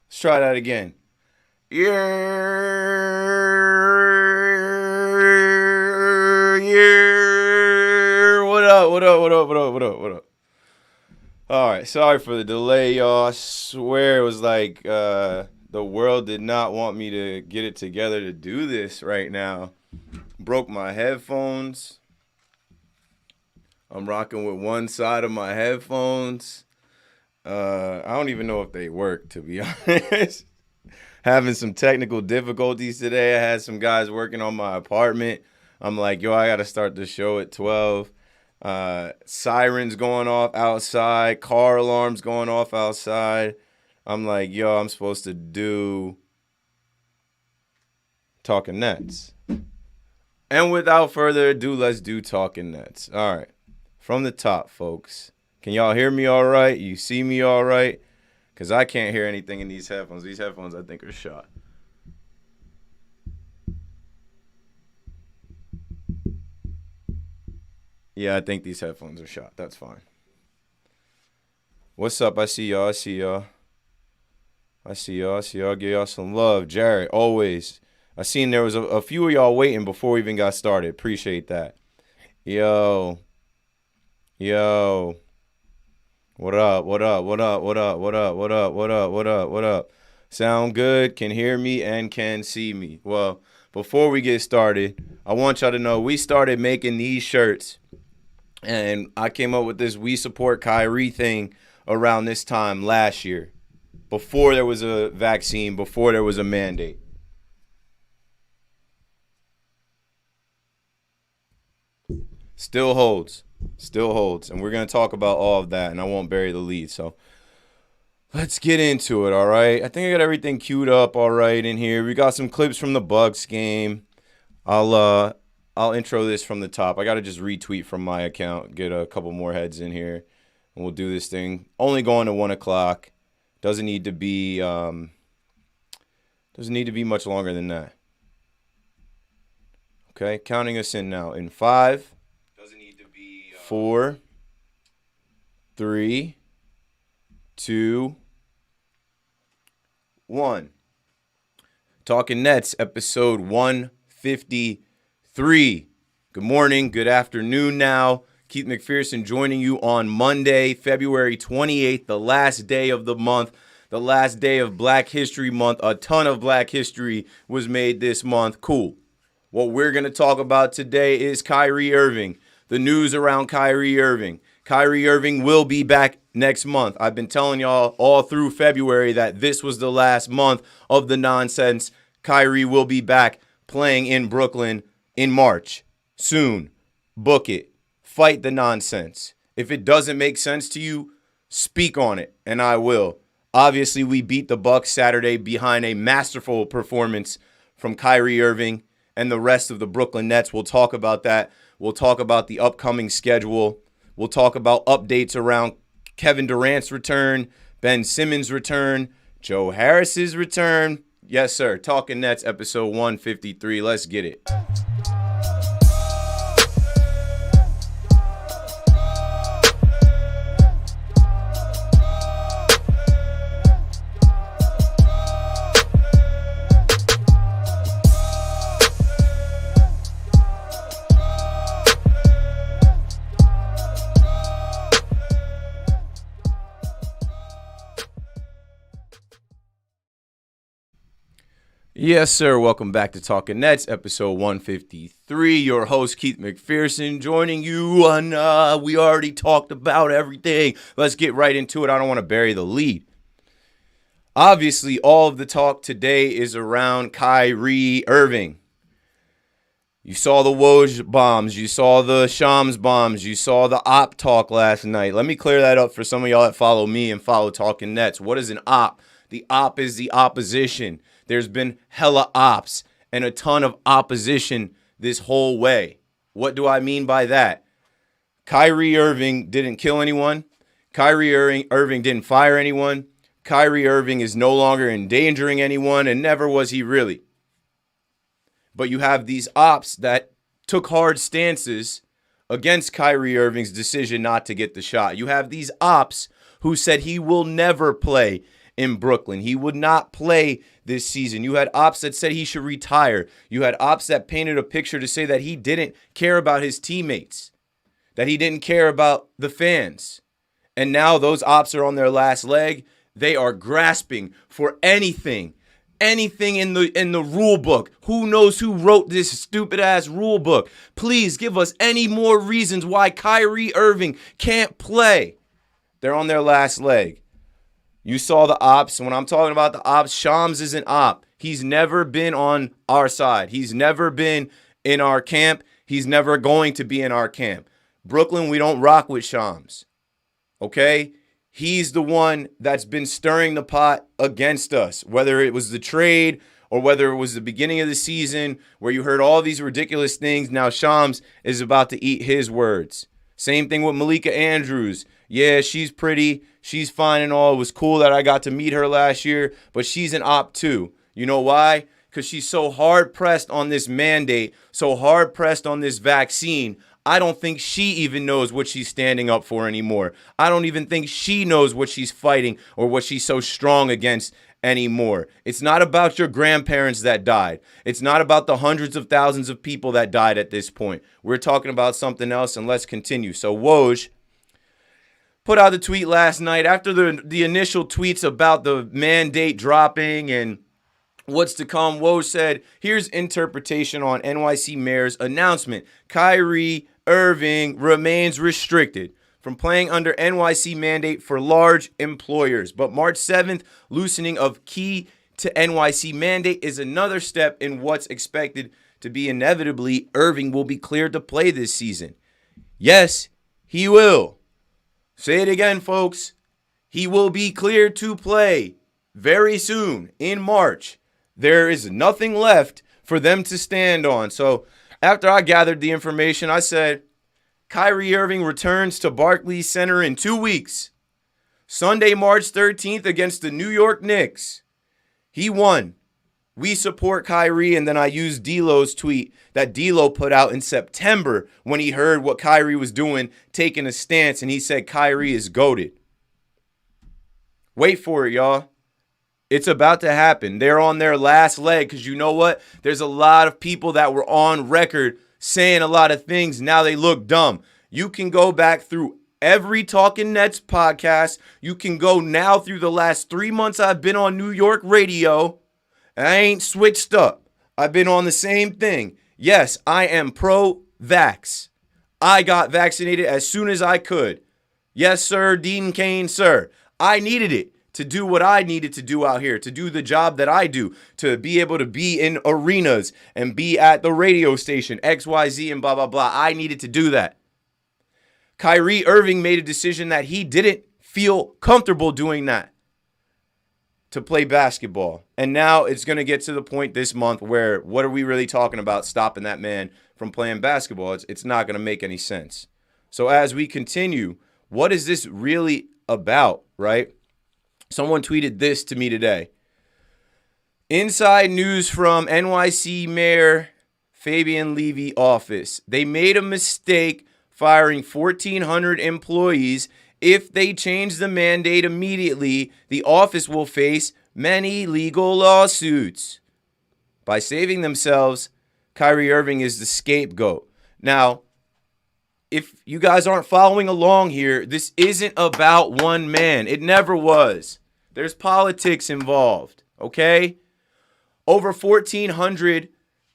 Let's try that again. Yeah, yeah. What up? What up? What up? What up? What up? What up? All right. Sorry for the delay, y'all. I swear it was like the world did not want me to get it together to do this right now. Broke my headphones. I'm rocking with one side of my headphones. I don't even know if they work, to be honest. Having some technical difficulties today. I had some guys working on my apartment. I'm like, yo, I got to start the show at 12. Sirens going off outside, car alarms going off outside. I'm like, yo, I'm supposed to do Talking Nets. And without further ado, let's do Talking Nets. All right. From the top, folks. Can y'all hear me all right? You see me all right? Because I can't hear anything in these headphones. These headphones, I think, are shot. Yeah, I think these headphones are shot. That's fine. What's up? I see y'all. I see y'all. I see y'all. I see y'all. Give y'all some love. Jared, always. I seen there was a few of y'all waiting before we even got started. Appreciate that. Yo. Yo. What up? What up? What up? What up? What up? What up? What up? What up? What up? Sound good? Can hear me and can see me. Well, before we get started, I want y'all to know we started making these shirts, and I came up with this "We Support Kyrie" thing around this time last year, before there was a vaccine, before there was a mandate. Still holds. Still holds. And we're going to talk about all of that, and I won't bury the lead. So let's get into it, all right? I think I got everything queued up all right in here. We got some clips from the Bucks game. I'll intro this from the top. I got to just retweet from my account, get a couple more heads in here, and we'll do this thing. Only going to 1 o'clock. Doesn't need to be much longer than that. Okay, counting us in now. In 5, 4, 3, 2, 1. Talking Nets, episode 153. Good morning, good afternoon now. Keith McPherson joining you on Monday, February 28th, the last day of the month, the last day of Black History Month. A ton of Black history was made this month. Cool. What we're going to talk about today is Kyrie Irving. The news around Kyrie Irving. Kyrie Irving will be back next month. I've been telling y'all all through February that this was the last month of the nonsense. Kyrie will be back playing in Brooklyn in March. Soon. Book it. Fight the nonsense. If it doesn't make sense to you, speak on it, and I will. Obviously, we beat the Bucks Saturday behind a masterful performance from Kyrie Irving and the rest of the Brooklyn Nets. We'll talk about that. We'll talk about the upcoming schedule. We'll talk about updates around Kevin Durant's return, Ben Simmons' return, Joe Harris's return. Yes, sir. Talking Nets, episode 153. Let's get it. Yes, sir. Welcome back to Talking Nets, episode 153. Your host, Keith McPherson, joining you on, we already talked about everything. Let's get right into it. I don't want to bury the lead. Obviously, all of the talk today is around Kyrie Irving. You saw the Woj bombs. You saw the Shams bombs. You saw the op talk last night. Let me clear that up for some of y'all that follow me and follow Talking Nets. What is an op? The op is the opposition. There's been hella ops and a ton of opposition this whole way. What do I mean by that? Kyrie Irving didn't kill anyone. Kyrie Irving didn't fire anyone. Kyrie Irving is no longer endangering anyone, and never was he really. But you have these ops that took hard stances against Kyrie Irving's decision not to get the shot. You have these ops who said he will never play in Brooklyn. He would not play this season. You had ops that said he should retire. You had ops that painted a picture to say that he didn't care about his teammates, that he didn't care about the fans. And now those ops are on their last leg. They are grasping for anything in the rule book. Who knows who wrote this stupid ass rule book? Please give us any more reasons why Kyrie Irving can't play. They're on their last leg. You saw the ops. When I'm talking about the ops, Shams is an op. He's never been on our side. He's never been in our camp. He's never going to be in our camp. Brooklyn, we don't rock with Shams. Okay? He's the one that's been stirring the pot against us, whether it was the trade or whether it was the beginning of the season where you heard all these ridiculous things. Now Shams is about to eat his words. Same thing with Malika Andrews. Yeah, she's pretty. She's fine and all. It was cool that I got to meet her last year, but she's an op too. You know why? Because she's so hard-pressed on this mandate, so hard-pressed on this vaccine. I don't think she even knows what she's standing up for anymore. I don't even think she knows what she's fighting or what she's so strong against anymore. It's not about your grandparents that died. It's not about the hundreds of thousands of people that died at this point. We're talking about something else, and let's continue. So Woj put out a tweet last night after the initial tweets about the mandate dropping and what's to come. Woj said, here's interpretation on NYC Mayor's announcement. Kyrie Irving remains restricted from playing under NYC mandate for large employers. But March 7th, loosening of key to NYC mandate is another step in what's expected to be inevitably Irving will be cleared to play this season. Yes, he will. Say it again, folks. He will be cleared to play very soon in March. There is nothing left for them to stand on. So after I gathered the information, I said, Kyrie Irving returns to Barclays Center in 2 weeks. Sunday, March 13th against the New York Knicks. He won. We support Kyrie. And then I used D'Lo's tweet that D'Lo put out in September when he heard what Kyrie was doing, taking a stance, and he said Kyrie is GOATed. Wait for it, y'all. It's about to happen. They're on their last leg because you know what? There's a lot of people that were on record saying a lot of things. Now they look dumb. You can go back through every Talking Nets podcast. You can go now through the last 3 months I've been on New York radio. I ain't switched up. I've been on the same thing. Yes, I am pro-vax. I got vaccinated as soon as I could. Yes, sir, Dean Cain, sir. I needed it to do what I needed to do out here, to do the job that I do, to be able to be in arenas and be at the radio station, XYZ and blah, blah, blah. I needed to do that. Kyrie Irving made a decision that he didn't feel comfortable doing that to play basketball. And now it's going to get to the point this month where what are we really talking about stopping that man from playing basketball? It's not going to make any sense. So as we continue, what is this really about, right? Someone tweeted this to me today. Inside news from NYC Mayor Fabian Levy office. They made a mistake firing 1,400 employees. If they change the mandate immediately, the office will face many legal lawsuits. By saving themselves, Kyrie Irving is the scapegoat. Now, if you guys aren't following along here, this isn't about one man. It never was. There's politics involved, okay? Over 1,400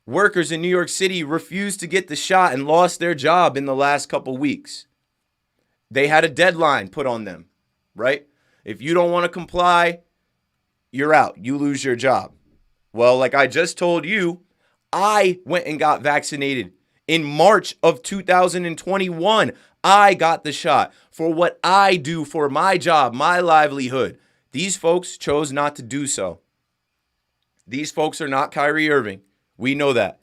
workers in New York City refused to get the shot and lost their job in the last couple weeks. They had a deadline put on them, right? If you don't want to comply, you're out. You lose your job. Well, like I just told you, I went and got vaccinated. In March of 2021, I got the shot for what I do for my job, my livelihood. These folks chose not to do so. These folks are not Kyrie Irving. We know that.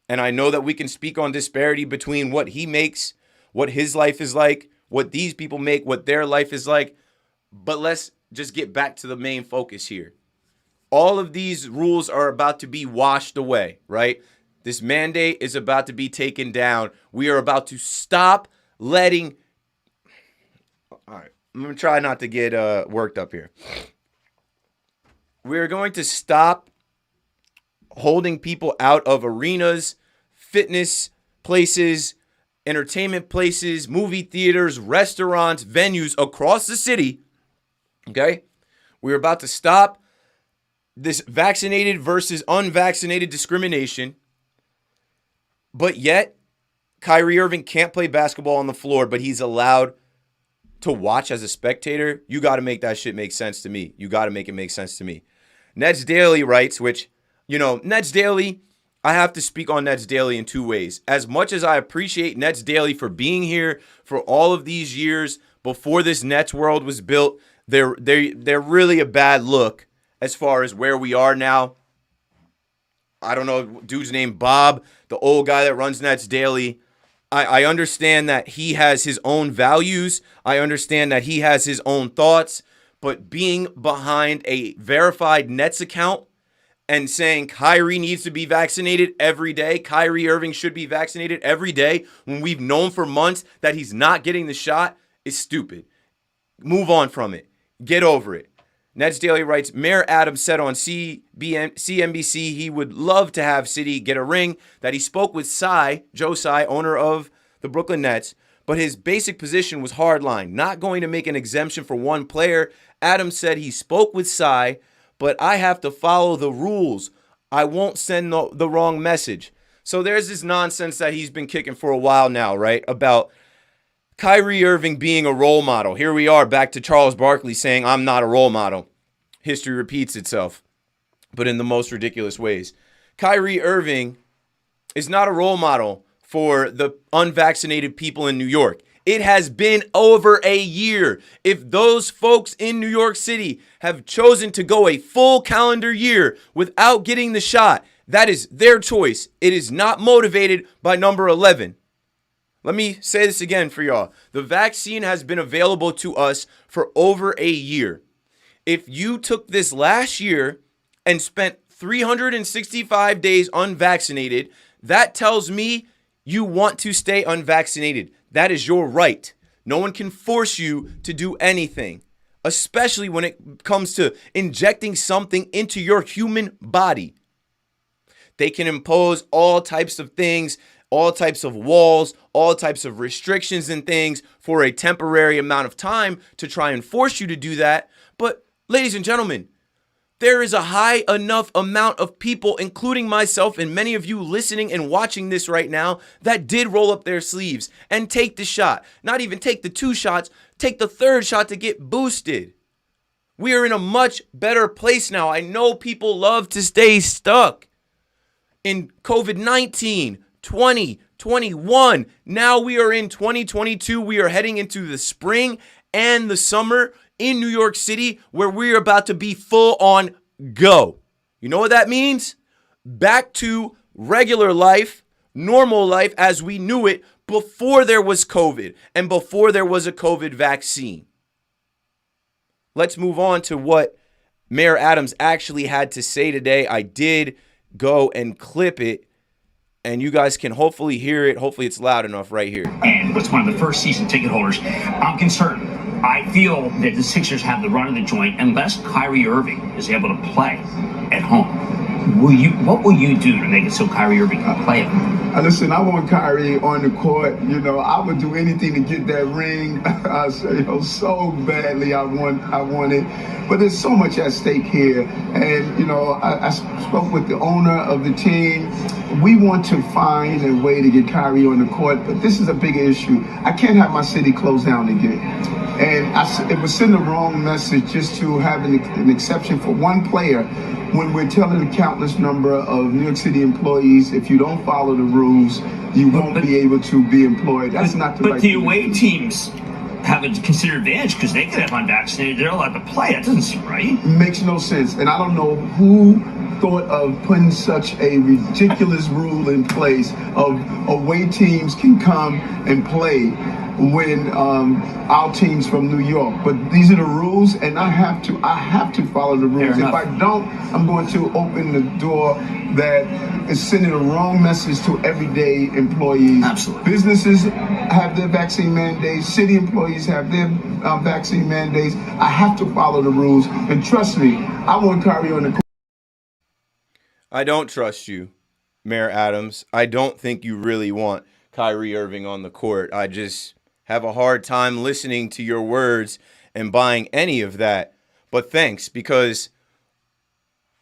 And I know that we can speak on disparity between what he makes, what his life is like, what these people make, what their life is like. But let's just get back to the main focus here. All of these rules are about to be washed away, right? This mandate is about to be taken down. We are about to stop letting... All right, I'm going to try not to get worked up here. We're going to stop holding people out of arenas, fitness places, entertainment places, movie theaters, restaurants, venues across the city. Okay? We're about to stop this vaccinated versus unvaccinated discrimination. But yet, Kyrie Irving can't play basketball on the floor, but he's allowed to watch as a spectator. You got to make that shit make sense to me. You got to make it make sense to me. Nets Daily writes, which, Nets Daily, I have to speak on Nets Daily in two ways. As much as I appreciate Nets Daily for being here for all of these years before this Nets world was built, they're really a bad look as far as where we are now. I don't know, dude's name Bob, the old guy that runs Nets Daily. I understand that he has his own values. I understand that he has his own thoughts. But being behind a verified Nets account and saying Kyrie needs to be vaccinated every day, Kyrie Irving should be vaccinated every day, when we've known for months that he's not getting the shot, is stupid. Move on from it. Get over it. Nets Daily writes, Mayor Adams said on CNBC he would love to have City get a ring, that he spoke with Joe Tsai, owner of the Brooklyn Nets, but his basic position was hardline, not going to make an exemption for one player. Adams said he spoke with Tsai, but I have to follow the rules. I won't send the wrong message. So there's this nonsense that he's been kicking for a while now, right, about Kyrie Irving being a role model. Here we are back to Charles Barkley saying, I'm not a role model. History repeats itself, but in the most ridiculous ways. Kyrie Irving is not a role model for the unvaccinated people in New York. It has been over a year. If those folks in New York City have chosen to go a full calendar year without getting the shot, that is their choice. It is not motivated by number 11. Let me say this again for y'all. The vaccine has been available to us for over a year. If you took this last year and spent 365 days unvaccinated, that tells me you want to stay unvaccinated. That is your right. No one can force you to do anything, especially when it comes to injecting something into your human body. They can impose all types of things, all types of walls, all types of restrictions and things for a temporary amount of time to try and force you to do that. But ladies and gentlemen, there is a high enough amount of people, including myself and many of you listening and watching this right now, that did roll up their sleeves and take the shot. Not even take the 2 shots, take the 3rd shot to get boosted. We are in a much better place now. I know people love to stay stuck in COVID-19, 2021. Now we are in 2022. We are heading into the spring and the summer in New York City, where we're about to be full on go. You know what that means? Back to regular life, normal life as we knew it before there was COVID and before there was a COVID vaccine. Let's move on to what Mayor Adams actually had to say today. I did go and clip it, and you guys can hopefully hear it. Hopefully it's loud enough right here. And was one of the first season ticket holders. I'm concerned. I feel that the Sixers have the run of the joint unless Kyrie Irving is able to play at home. What will you do to make it so Kyrie Irving can play at home? Listen, I want Kyrie on the court. I would do anything to get that ring. I say, so badly I want it. But there's so much at stake here. And, I spoke with the owner of the team. We want to find a way to get Kyrie on the court, but this is a big issue. I can't have my city closed down again. And it was sending the wrong message just to have an exception for one player when we're telling a countless number of New York City employees, if you don't follow the rules, you won't be able to be employed. That's not the right thing. But the away teams have a considered advantage because they could have unvaccinated. They're allowed to play. That doesn't seem right. Makes no sense. And I don't know who thought of putting such a ridiculous rule in place of away teams can come and play. when our team's from New York. But these are the rules, and I have to follow the rules. If I don't, I'm going to open the door that is sending a wrong message to everyday employees. Absolutely. Businesses have their vaccine mandates. City employees have their vaccine mandates. I have to follow the rules. And trust me, I want Kyrie on the court. I don't trust you, Mayor Adams. I don't think you really want Kyrie Irving on the court. I just have a hard time listening to your words and buying any of that. But thanks, because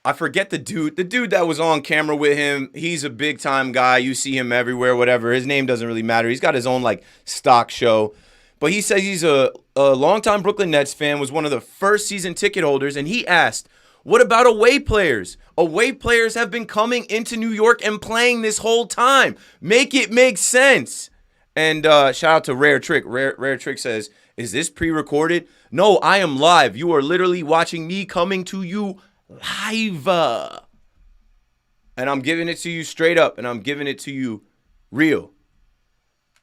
I forget the dude that was on camera with him. He's a big time guy. You see him everywhere, whatever. His name doesn't really matter. He's got his own like stock show. But he says he's a longtime Brooklyn Nets fan, was one of the first season ticket holders, and he asked, what about away players? Away players have been coming into New York and playing this whole time. Make it make sense. And shout out to Rare Trick. Rare Trick says, is this pre-recorded? No, I am live. You are literally watching me coming to you live. And I'm giving it to you straight up, and I'm giving it to you real.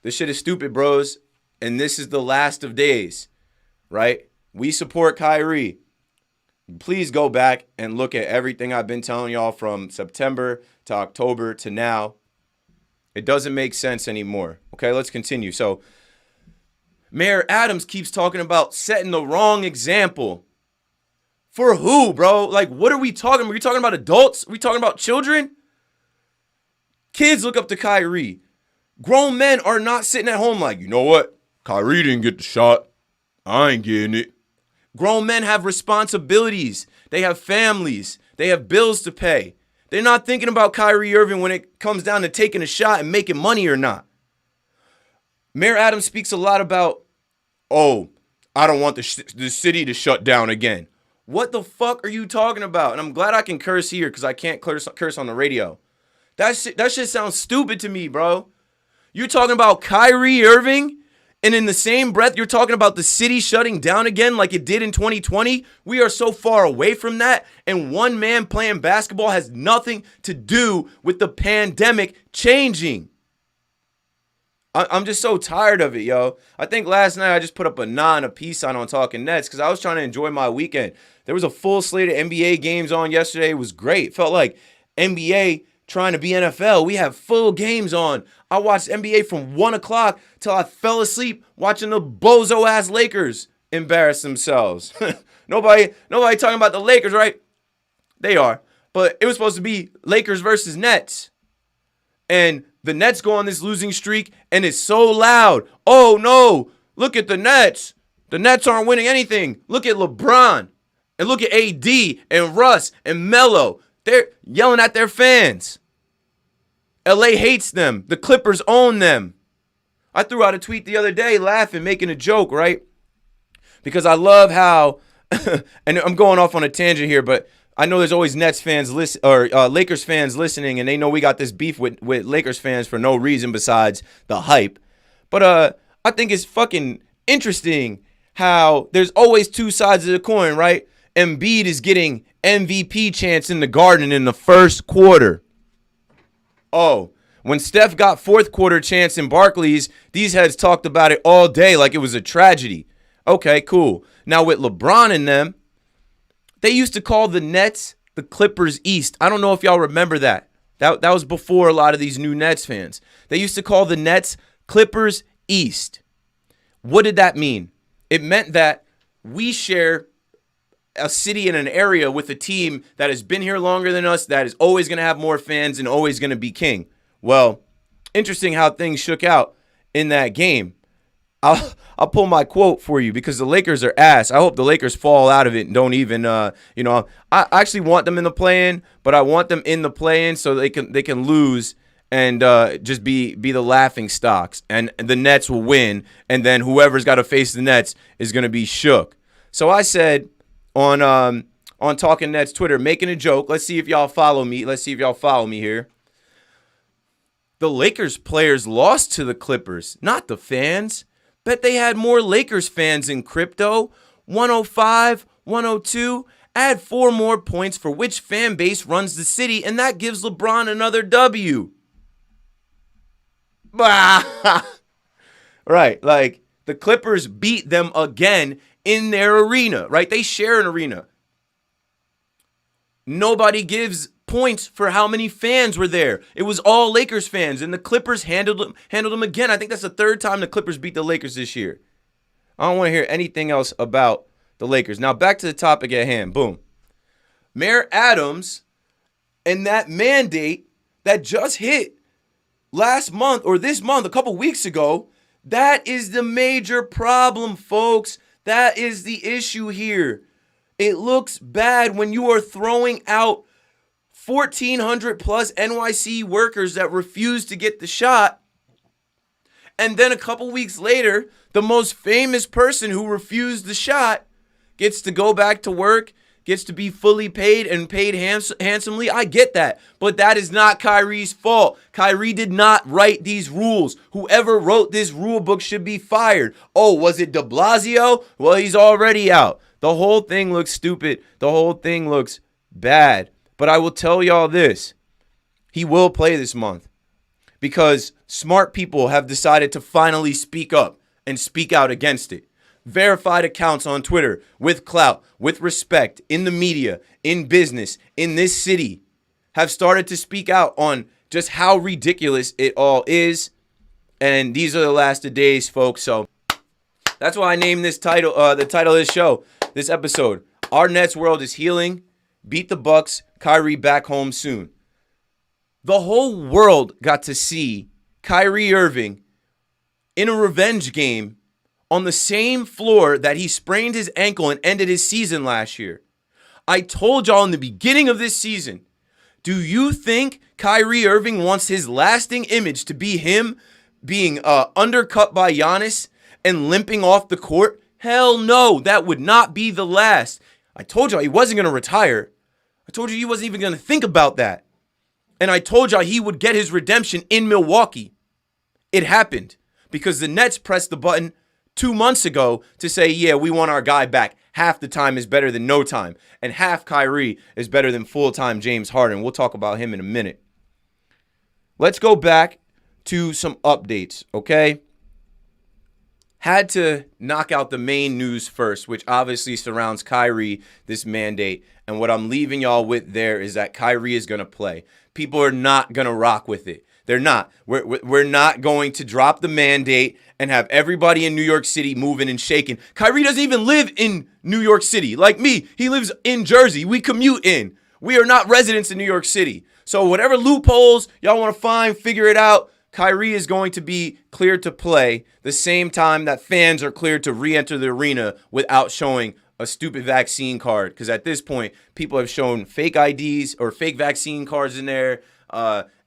This shit is stupid, bros. And this is the last of days, right? We support Kyrie. Please go back and look at everything I've been telling y'all from September to October to now. It doesn't make sense anymore. Okay, let's continue. So, Mayor Adams keeps talking about setting the wrong example. For who, bro? Like, what are we talking about? Are we talking about adults? Are we talking about children? Kids look up to Kyrie. Grown men are not sitting at home like, you know what? Kyrie didn't get the shot. I ain't getting it. Grown men have responsibilities. They have families. They have bills to pay. They're not thinking about Kyrie Irving when it comes down to taking a shot and making money or not. Mayor Adams speaks a lot about, oh, I don't want the city to shut down again. What the fuck are you talking about? And I'm glad I can curse here because I can't curse on the radio. That shit sounds stupid to me, bro. You're talking about Kyrie Irving, and in the same breath, you're talking about the city shutting down again like it did in 2020. We are so far away from that, and one man playing basketball has nothing to do with the pandemic changing. I'm just so tired of it, yo. I think last night I just put up a peace sign on Talking Nets because I was trying to enjoy my weekend. There was a full slate of NBA games on yesterday. It was great. It felt like NBA trying to be NFL. We have full games on. I watched NBA from 1 o'clock till I fell asleep watching the bozo-ass Lakers embarrass themselves. Nobody talking about the Lakers, right? They are. But it was supposed to be Lakers versus Nets. And the Nets go on this losing streak, and it's so loud. Oh, no. Look at the Nets. The Nets aren't winning anything. Look at LeBron. And look at AD and Russ and Melo. They're yelling at their fans. LA hates them. The Clippers own them. I threw out a tweet the other day laughing, making a joke, right? Because I love how, and I'm going off on a tangent here, but I know there's always Nets fans Lakers fans listening, and they know we got this beef with Lakers fans for no reason besides the hype. But I think it's fucking interesting how there's always two sides of the coin, right? Embiid is getting MVP chance in the Garden in the first quarter. Oh, when Steph got fourth quarter chance in Barclays, these heads talked about it all day like it was a tragedy. Okay, cool. Now with LeBron and them, they used to call the Nets the Clippers East. I don't know if y'all remember that. That was before a lot of these new Nets fans. They used to call the Nets Clippers East. What did that mean? It meant that we share a city and an area with a team that has been here longer than us, that is always going to have more fans and always going to be king. Well, interesting how things shook out in that game. I'll pull my quote for you because the Lakers are ass. I hope the Lakers fall out of it and don't even, I actually want them in the play-in, but I want them in the play-in so they can lose and just be the laughing stocks. And the Nets will win, and then whoever's got to face the Nets is going to be shook. So I said on Talking Nets Twitter, making a joke. Let's see if y'all follow me. Here. The Lakers players lost to the Clippers, not the fans. Bet they had more Lakers fans in crypto. 105, 102. Add 4 more points for which fan base runs the city, and that gives LeBron another W. Right. Like, the Clippers beat them again in their arena, right? They share an arena. Nobody gives points for how many fans were there. It was all Lakers fans, and the Clippers handled them again. I think that's the third time the Clippers beat the Lakers this year. I don't want to hear anything else about the Lakers. Now, back to the topic at hand. Boom. Mayor Adams and that mandate that just hit last month or this month, a couple weeks ago, that is the major problem, folks. That is the issue here. It looks bad when you are throwing out 1,400 plus NYC workers that refuse to get the shot. And then a couple weeks later, the most famous person who refused the shot gets to go back to work, gets to be fully paid and paid handsomely. I get that. But that is not Kyrie's fault. Kyrie did not write these rules. Whoever wrote this rule book should be fired. Oh, was it de Blasio? Well, he's already out. The whole thing looks stupid. The whole thing looks bad. But I will tell y'all this. He will play this month because smart people have decided to finally speak up and speak out against it. Verified accounts on Twitter with clout, with respect, in the media, in business, in this city, have started to speak out on just how ridiculous it all is. And these are the last of days, folks. So that's why I named this title, the title of this show, this episode. Our Nets world is healing. Beat the Bucks. Kyrie back home soon. The whole world got to see Kyrie Irving in a revenge game on the same floor that he sprained his ankle and ended his season last year. I told y'all in the beginning of this season, do you think Kyrie Irving wants his lasting image to be him being undercut by Giannis and limping off the court? Hell no, that would not be the last. I told y'all he wasn't going to retire. I told you he wasn't even going to think about that. And I told y'all he would get his redemption in Milwaukee. It happened because the Nets pressed the button 2 months ago to say, yeah, we want our guy back. Half the time is better than no time. And half Kyrie is better than full-time James Harden. We'll talk about him in a minute. Let's go back to some updates, okay? Had to knock out the main news first, which obviously surrounds Kyrie, this mandate. And what I'm leaving y'all with there is that Kyrie is going to play. People are not going to rock with it. They're not. We're not going to drop the mandate and have everybody in New York City moving and shaking. Kyrie doesn't even live in New York City. Like me, he lives in Jersey. We commute in. We are not residents in New York City. So whatever loopholes y'all want to find, figure it out. Kyrie is going to be cleared to play the same time that fans are cleared to re-enter the arena without showing a stupid vaccine card. Because at this point, people have shown fake IDs or fake vaccine cards in there.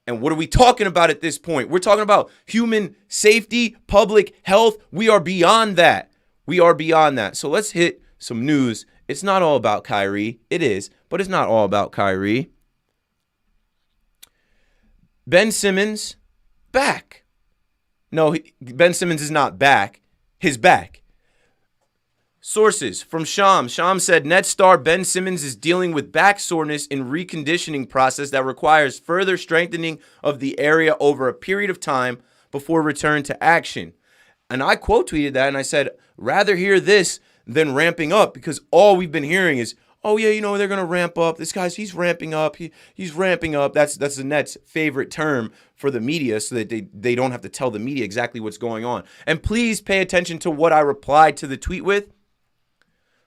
And what are we talking about at this point? We're talking about human safety, public health. We are beyond that. We are beyond that. So let's hit some news. It's not all about Kyrie. It is, but it's not all about Kyrie. Ben Simmons, back. No, Ben Simmons is not back. He's back. Sources from Shams. Shams said Nets star Ben Simmons is dealing with back soreness in reconditioning process that requires further strengthening of the area over a period of time before return to action. And I quote tweeted that and I said, rather hear this than ramping up, because all we've been hearing is, oh yeah, you know, they're going to ramp up. This guy's, he's ramping up. He's ramping up. That's the Nets' favorite term for the media so that they don't have to tell the media exactly what's going on. And please pay attention to what I replied to the tweet with.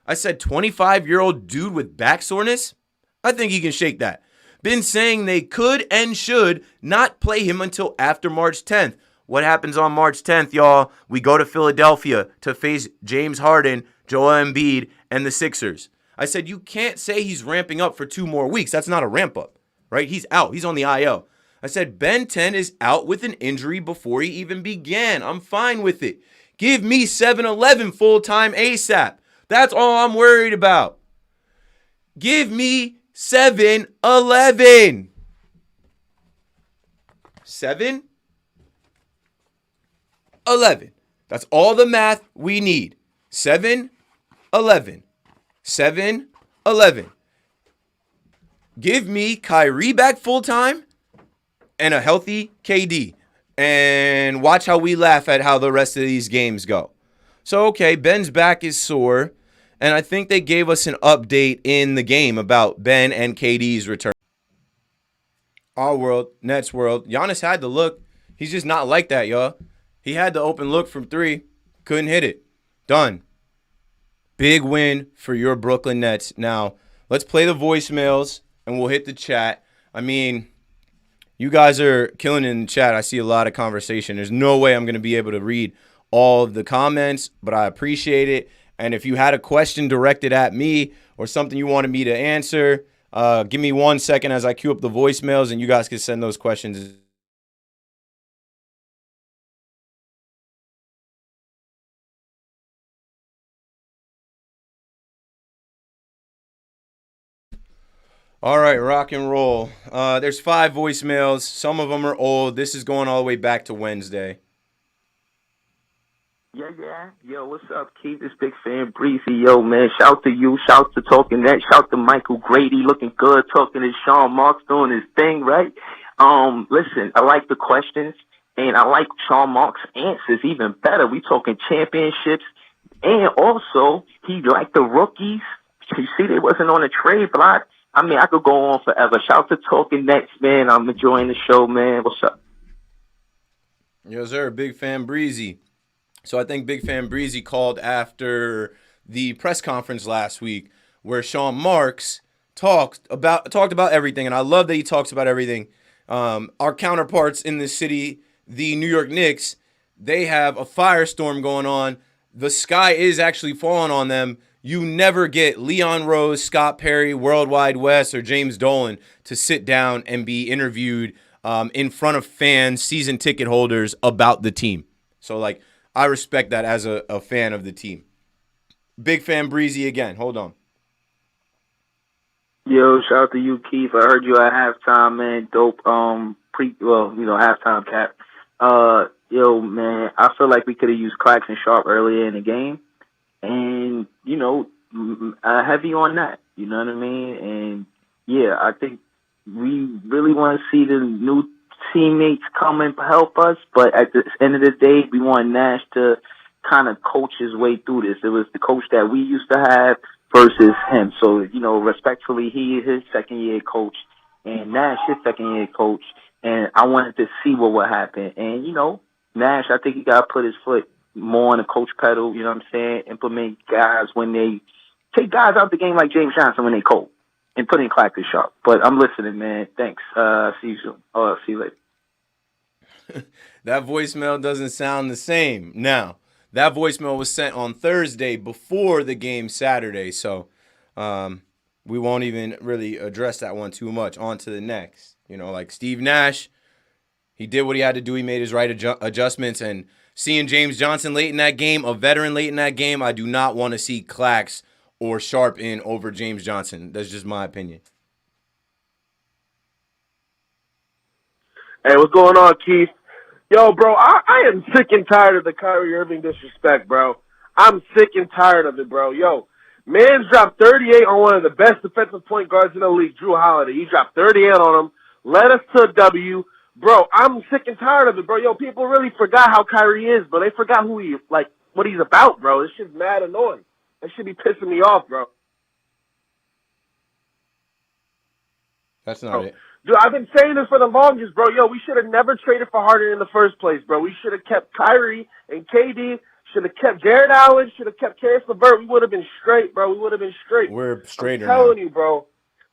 I said 25-year-old dude with back soreness? I think he can shake that. Been saying they could and should not play him until after March 10th. What happens on March 10th, y'all? We go to Philadelphia to face James Harden, Joel Embiid, and the Sixers. I said you can't say he's ramping up for 2 more weeks. That's not a ramp up, right? He's out. He's on the IL. I said Ben 10 is out with an injury before he even began. I'm fine with it. Give me 7-11 full-time ASAP. That's all I'm worried about. Give me 7-11. 7-11. That's all the math we need. 7-11. 7-11. Give me Kyrie back full time and a healthy KD. and watch how we laugh at how the rest of these games go. So, okay, Ben's back is sore, and I think they gave us an update in the game about Ben and KD's return. Our world, Nets world, Giannis had the look. He's just not like that, y'all. He had the open look from 3, couldn't hit it. Done. Big win for your Brooklyn Nets. Now, let's play the voicemails, and we'll hit the chat. I mean, you guys are killing it in the chat. I see a lot of conversation. There's no way I'm going to be able to read all of the comments, but I appreciate it. And if you had a question directed at me or something you wanted me to answer, give me 1 second as I queue up the voicemails, and you guys can send those questions. All right, rock and roll. There's 5 voicemails. Some of them are old. This is going all the way back to Wednesday. Yeah. Yo, what's up, Keith? This big fan, Breezy. Yo, man, shout to you. Shout to Talking That. Shout to Michael Grady, looking good. Talking to Sean Marks, doing his thing, right? Listen, I like the questions, and I like Sean Marks' answers even better. We talking championships, and also, he liked the rookies. You see, they wasn't on a trade block. I mean, I could go on forever. Shout to Talking Nets, man. I'm enjoying the show, man. What's up? Yes, sir. Big fan Breezy. So I think Big fan Breezy called after the press conference last week where Sean Marks talked about everything, and I love that he talks about everything. Our counterparts in this city, the New York Knicks, they have a firestorm going on. The sky is actually falling on them. You never get Leon Rose, Scott Perry, Worldwide West, or James Dolan to sit down and be interviewed in front of fans, season ticket holders about the team. So, like, I respect that as a fan of the team. Big fan Breezy again. Hold on. Yo, shout out to you, Keith. I heard you at halftime, man. Dope. Halftime cap. Yo, man, I feel like we could have used Claxton Sharp earlier in the game. And, heavy on that. You know what I mean? And, yeah, I think we really want to see the new teammates come and help us. But at the end of the day, we want Nash to kind of coach his way through this. It was the coach that we used to have versus him. So, respectfully, he is his second-year coach, and Nash his second-year coach. And I wanted to see what would happen. And, Nash, I think he got to put his foot more on the coach pedal, you know what I'm saying? Implement guys when they take guys out the game like James Johnson when they cold and put in Claxton Sharp. But I'm listening, man. Thanks. See you soon. See you later. That voicemail doesn't sound the same. Now, that voicemail was sent on Thursday before the game Saturday, so we won't even really address that one too much. On to the next. Like Steve Nash, he did what he had to do. He made his right adjustments, and seeing James Johnson late in that game, a veteran late in that game, I do not want to see Clax or Sharp in over James Johnson. That's just my opinion. Hey, what's going on, Keith? Yo, bro, I am sick and tired of the Kyrie Irving disrespect, bro. I'm sick and tired of it, bro. Yo, man's dropped 38 on one of the best defensive point guards in the league, Drew Holiday. He dropped 38 on him, led us to a W. Bro, I'm sick and tired of it, bro. Yo, people really forgot how Kyrie is, bro. They forgot what he's about, bro. This shit's mad annoying. That should be pissing me off, bro. That's not it. Dude, I've been saying this for the longest, bro. Yo, we should have never traded for Harden in the first place, bro. We should have kept Kyrie and KD. Should have kept Jared Allen. Should have kept Karis LeVert. We would have been straight, bro. We would have been straight. We're straighter now. I'm telling you, bro.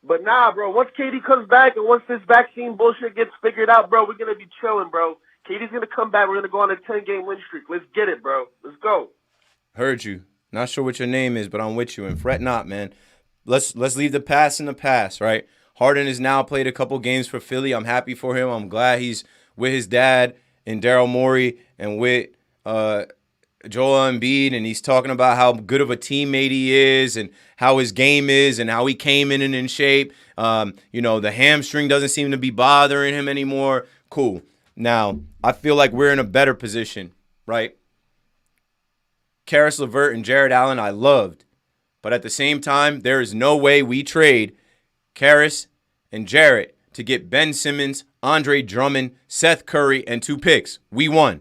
But nah, bro, once KD comes back and once this vaccine bullshit gets figured out, bro, we're going to be chilling, bro. KD's going to come back. We're going to go on a 10-game win streak. Let's get it, bro. Let's go. Heard you. Not sure what your name is, but I'm with you. And fret not, man. Let's leave the past in the past, right? Harden has now played a couple games for Philly. I'm happy for him. I'm glad he's with his dad and Daryl Morey and with Joel Embiid, and he's talking about how good of a teammate he is and how his game is and how he came in shape. The hamstring doesn't seem to be bothering him anymore. Cool. Now, I feel like we're in a better position, right? Karis LeVert and Jared Allen I loved. But at the same time, there is no way we trade Karis and Jarrett to get Ben Simmons, Andre Drummond, Seth Curry, and 2 picks. We won.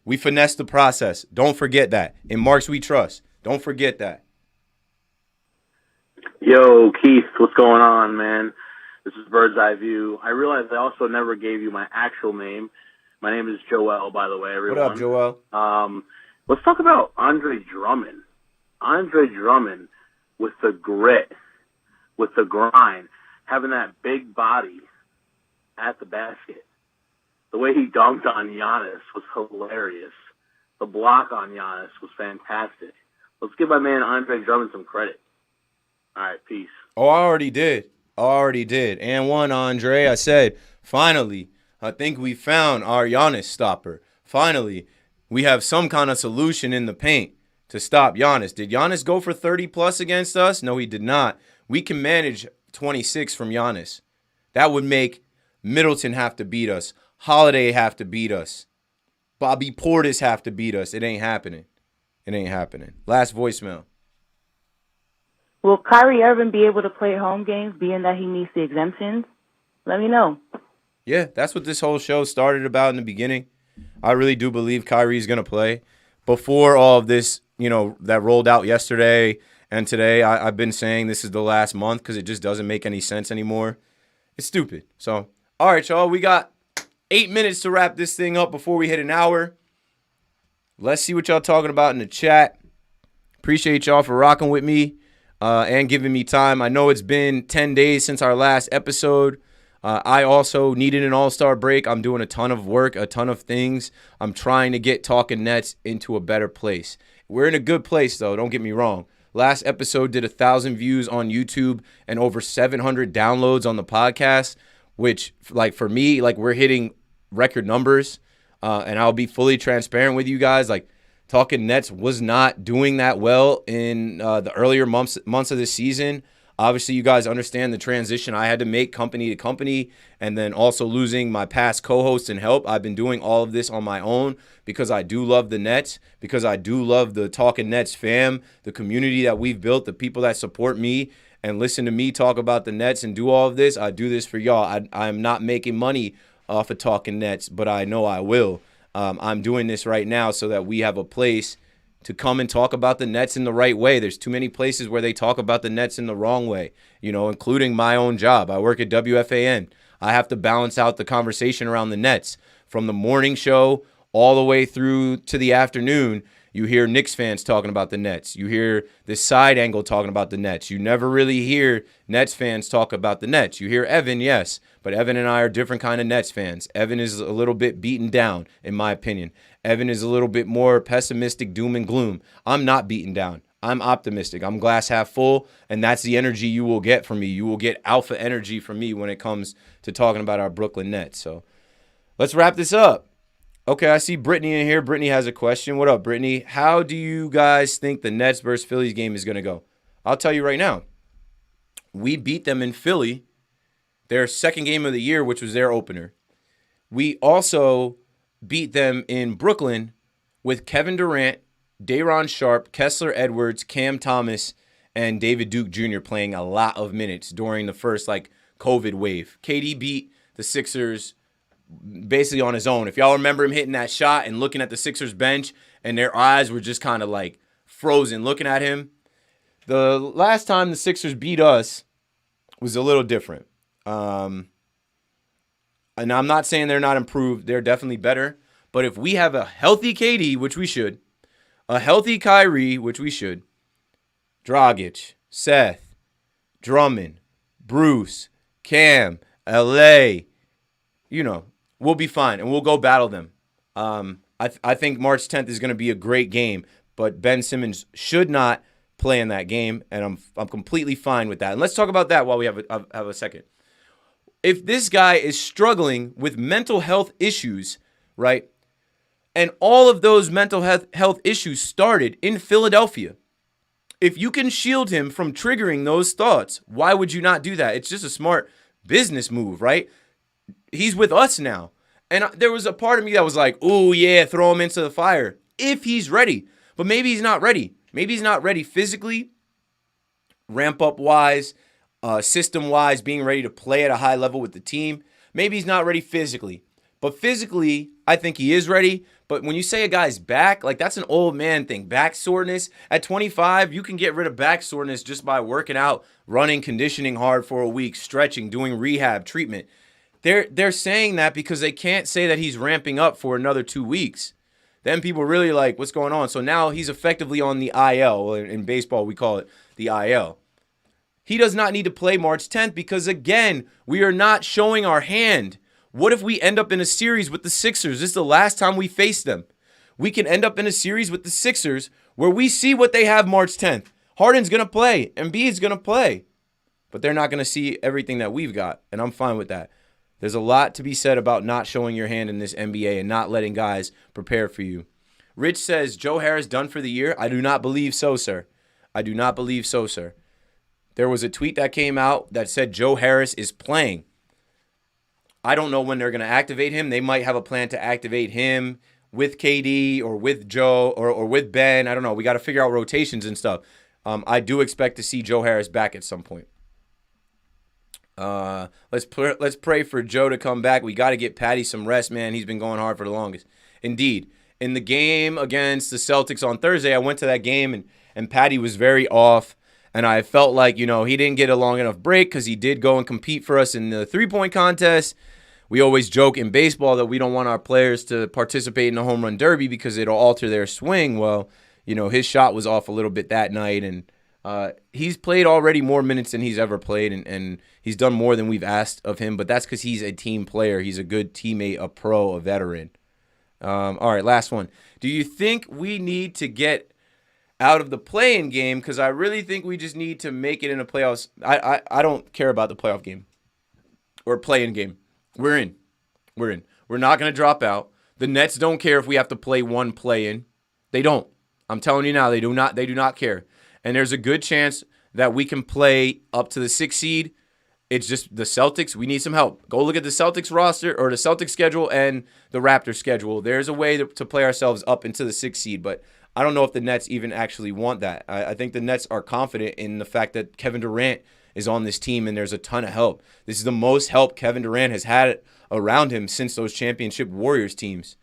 We finessed the process. Don't forget that. In Marks we trust. Don't forget that. Yo, Keith, what's going on, man? This is Bird's Eye View. I realize I also never gave you my actual name. My name is Joel, by the way, everyone. What up, Joel? Let's talk about Andre Drummond. Andre Drummond with the grit, with the grind, having that big body at the basket. The way he dunked on Giannis was hilarious. The block on Giannis was fantastic. Let's give my man Andre Drummond some credit. All right, peace. Oh, I already did. And one, Andre. I said, finally, I think we found our Giannis stopper. Finally, we have some kind of solution in the paint to stop Giannis. Did Giannis go for 30-plus against us? No, he did not. We can manage 26 from Giannis. That would make Middleton have to beat us. Holiday have to beat us. Bobby Portis have to beat us. It ain't happening. Last voicemail. Will Kyrie Irving be able to play home games, being that he needs the exemptions? Let me know. Yeah, that's what this whole show started about in the beginning. I really do believe Kyrie's going to play. Before all of this, that rolled out yesterday and today, I've been saying this is the last month because it just doesn't make any sense anymore. It's stupid. So, all right, y'all, we got 8 minutes to wrap this thing up before we hit an hour. Let's see what y'all talking about in the chat. Appreciate y'all for rocking with me. And giving me time. I know it's been 10 days since our last episode. I also needed an all-star break. I'm doing a ton of work, a ton of things. I'm trying to get Talking Nets into a better place. We're in a good place, though. Don't get me wrong. Last episode did 1,000 views on YouTube and over 700 downloads on the podcast, which, for me, we're hitting record numbers. And I'll be fully transparent with you guys. Talking Nets was not doing that well in the earlier months of the season. Obviously, you guys understand the transition I had to make company to company, and then also losing my past co-hosts and help. I've been doing all of this on my own because I do love the Nets, because I do love the Talking Nets fam, the community that we've built, the people that support me and listen to me talk about the Nets and do all of this. I do this for y'all. I'm not making money off of Talking Nets, but I know I will. I'm doing this right now so that we have a place to come and talk about the Nets in the right way. There's too many places where they talk about the Nets in the wrong way, including my own job. I work at WFAN. I have to balance out the conversation around the Nets. From the morning show all the way through to the afternoon, you hear Knicks fans talking about the Nets. You hear this side angle talking about the Nets. You never really hear Nets fans talk about the Nets. You hear Evan, yes, but Evan and I are different kind of Nets fans. Evan is a little bit beaten down, in my opinion. Evan is a little bit more pessimistic, doom and gloom. I'm not beaten down. I'm optimistic. I'm glass half full, and that's the energy you will get from me. You will get alpha energy from me when it comes to talking about our Brooklyn Nets. So let's wrap this up. Okay, I see Brittany in here. Brittany has a question. What up, Brittany? How do you guys think the Nets versus Phillies game is going to go? I'll tell you right now. We beat them in Philly, their second game of the year, which was their opener. We also beat them in Brooklyn with Kevin Durant, Day'Ron Sharpe, Kessler Edwards, Cam Thomas, and David Duke Jr. playing a lot of minutes during the first COVID wave. KD beat the Sixers basically on his own. If y'all remember him hitting that shot and looking at the Sixers bench and their eyes were just kind of frozen looking at him. The last time the Sixers beat us was a little different. And I'm not saying they're not improved. They're definitely better. But if we have a healthy KD, which we should, a healthy Kyrie, which we should, Dragic, Seth, Drummond, Bruce, Cam, LA, we'll be fine, and we'll go battle them. I think March 10th is going to be a great game, but Ben Simmons should not play in that game, and I'm completely fine with that. And let's talk about that while we have a second. If this guy is struggling with mental health issues, right, and all of those mental health issues started in Philadelphia, if you can shield him from triggering those thoughts, why would you not do that? It's just a smart business move, right? He's with us now. And there was a part of me that was like, oh, yeah, throw him into the fire if he's ready. But maybe he's not ready. Maybe he's not ready physically, ramp-up wise, system-wise, being ready to play at a high level with the team. Maybe he's not ready physically. But physically, I think he is ready. But when you say a guy's back, like that's an old man thing. Back soreness. At 25, you can get rid of back soreness just by working out, running, conditioning hard for a week, stretching, doing rehab, treatment. They're saying that because they can't say that he's ramping up for another 2 weeks. Then people really like, what's going on? So now he's effectively on the IL. In baseball, we call it the IL. He does not need to play March 10th because, again, we are not showing our hand. What if we end up in a series with the Sixers? This is the last time we face them. We can end up in a series with the Sixers where we see what they have March 10th. Harden's going to play. Embiid's going to play. But they're not going to see everything that we've got, and I'm fine with that. There's a lot to be said about not showing your hand in this NBA and not letting guys prepare for you. Rich says, Joe Harris done for the year? I do not believe so, sir. I do not believe so, sir. There was a tweet that came out that said Joe Harris is playing. I don't know when they're going to activate him. They might have a plan to activate him with KD or with Joe or with Ben. I don't know. We got to figure out rotations and stuff. I do expect to see Joe Harris back at some point. Let's pray for Joe to come back. We got to get Patty some rest, man. He's been going hard for the longest. Indeed. In the game against the Celtics on Thursday, I went to that game, and Patty was very off. And I felt like, he didn't get a long enough break because he did go and compete for us in the three-point contest. We always joke in baseball that we don't want our players to participate in the home run derby because it'll alter their swing. Well, his shot was off a little bit that night, and he's played already more minutes than he's ever played, and he's done more than we've asked of him, but that's because he's a team player. He's a good teammate, a pro, a veteran. All right, last one. Do you think we need to get out of the play-in game? Because I really think we just need to make it in the playoffs. I don't care about the playoff game or play-in game. We're in. We're not going to drop out. The Nets don't care if we have to play one play-in. They don't. I'm telling you now, they do not care. And there's a good chance that we can play up to the 6th seed. It's just the Celtics. We need some help. Go look at the Celtics roster or the Celtics schedule and the Raptors schedule. There's a way to play ourselves up into the 6th seed, but I don't know if the Nets even actually want that. I think the Nets are confident in the fact that Kevin Durant is on this team and there's a ton of help. This is the most help Kevin Durant has had around him since those championship Warriors teams.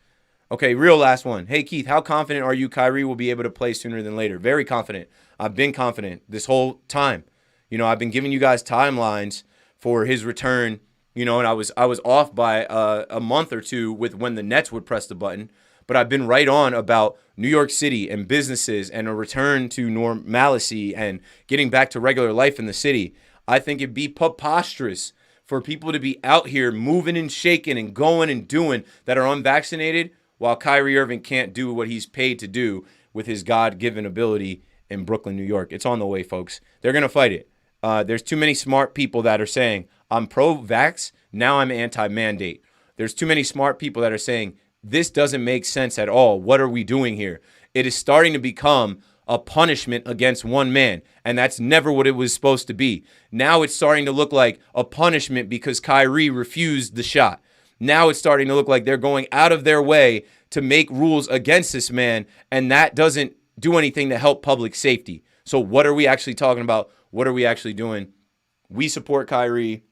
Okay, real last one. Hey, Keith, how confident are you Kyrie will be able to play sooner than later? Very confident. I've been confident this whole time. I've been giving you guys timelines for his return, and I was off by a month or two with when the Nets would press the button. But I've been right on about New York City and businesses and a return to normalcy and getting back to regular life in the city. I think it'd be preposterous for people to be out here moving and shaking and going and doing that are unvaccinated while Kyrie Irving can't do what he's paid to do with his God-given ability in Brooklyn, New York. It's on the way, folks. They're going to fight it. There's too many smart people that are saying, I'm pro-vax, now I'm anti-mandate. There's too many smart people that are saying, this doesn't make sense at all. What are we doing here? It is starting to become a punishment against one man, and that's never what it was supposed to be. Now it's starting to look like a punishment because Kyrie refused the shot. Now it's starting to look like they're going out of their way to make rules against this man, and that doesn't do anything to help public safety. So what are we actually talking about? What are we actually doing? We support Kyrie.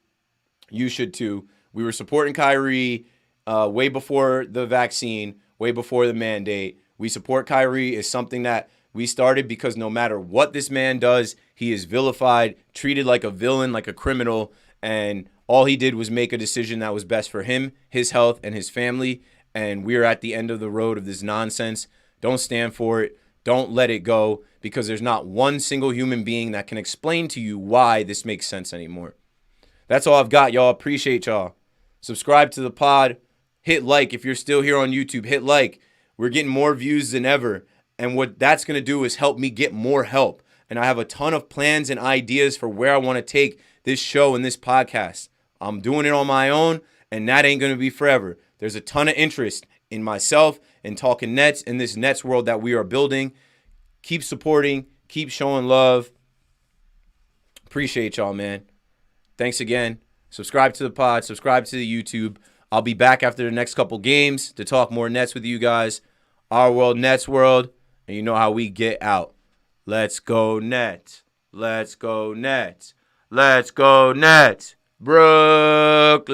You should too. We were supporting Kyrie way before the vaccine, way before the mandate. We support Kyrie is something that we started because no matter what this man does, he is vilified, treated like a villain, like a criminal, and all he did was make a decision that was best for him, his health, and his family, and we're at the end of the road of this nonsense. Don't stand for it. Don't let it go because there's not one single human being that can explain to you why this makes sense anymore. That's all I've got, y'all. Appreciate y'all. Subscribe to the pod. Hit like if you're still here on YouTube. Hit like. We're getting more views than ever. And what that's going to do is help me get more help. And I have a ton of plans and ideas for where I want to take this show and this podcast. I'm doing it on my own, and that ain't going to be forever. There's a ton of interest in myself and talking Nets in this Nets world that we are building. Keep supporting. Keep showing love. Appreciate y'all, man. Thanks again. Subscribe to the pod. Subscribe to the YouTube. I'll be back after the next couple games to talk more Nets with you guys. Our world, Nets world. And you know how we get out. Let's go Nets. Let's go Nets. Let's go Nets. Brooklyn.